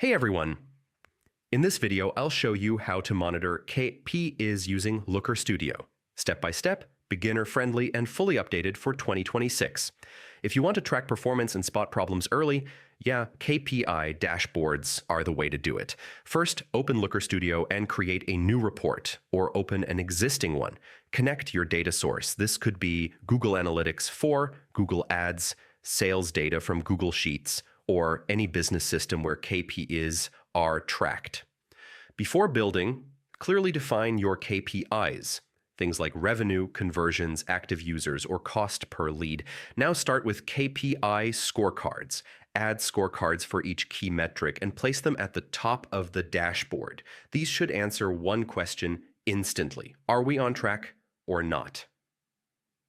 Hey everyone! In this video, I'll show you how to monitor KPIs using Looker Studio. Step by step, beginner-friendly, and fully updated for 2026. If you want to track performance and spot problems early, yeah, KPI dashboards are the way to do it. First, open Looker Studio and create a new report, or open an existing one. Connect your data source. This could be Google Analytics 4, Google Ads, sales data from Google Sheets, or any business system where KPIs are tracked. Before building, clearly define your KPIs, things like revenue, conversions, active users, or cost per lead. Now start with KPI scorecards. Add scorecards for each key metric and place them at the top of the dashboard. These should answer one question instantly. Are we on track or not?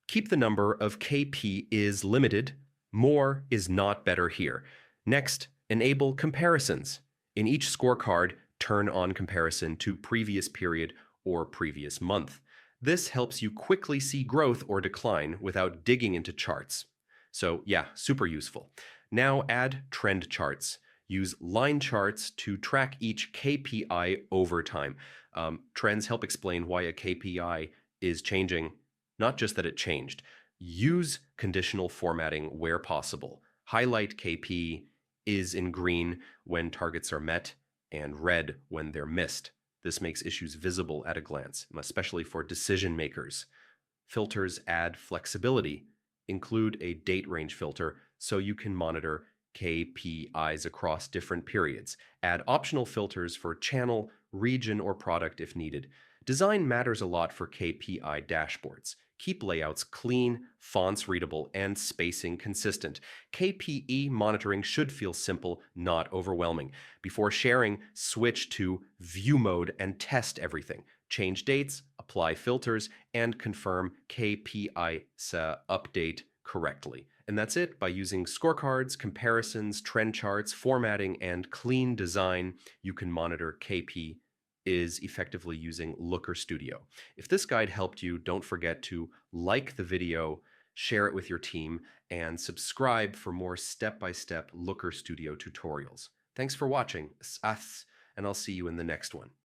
Keep the number of KPIs limited. More is not better here. Next, enable comparisons. In each scorecard, turn on comparison to previous period or previous month. This helps you quickly see growth or decline without digging into charts. So yeah, super useful. Now add trend charts. Use line charts to track each KPI over time. Trends help explain why a KPI is changing, not just that it changed. Use conditional formatting where possible. Highlight KP is in green when targets are met and red when they're missed. This makes issues visible at a glance, especially for decision makers. Filters add flexibility. Include a date range filter so you can monitor KPIs across different periods. Add optional filters for channel, region, or product if needed. Design matters a lot for KPI dashboards. Keep layouts clean, fonts readable, and spacing consistent. KPI monitoring should feel simple, not overwhelming. Before sharing, switch to view mode and test everything. Change dates, apply filters, and confirm KPI update correctly. And that's it. By using scorecards, comparisons, trend charts, formatting, and clean design, you can monitor KPI is effectively using Looker Studio. If this guide helped you, don't forget to like the video, share it with your team, and subscribe for more step-by-step Looker Studio tutorials. Thanks for watching, and I'll see you in the next one.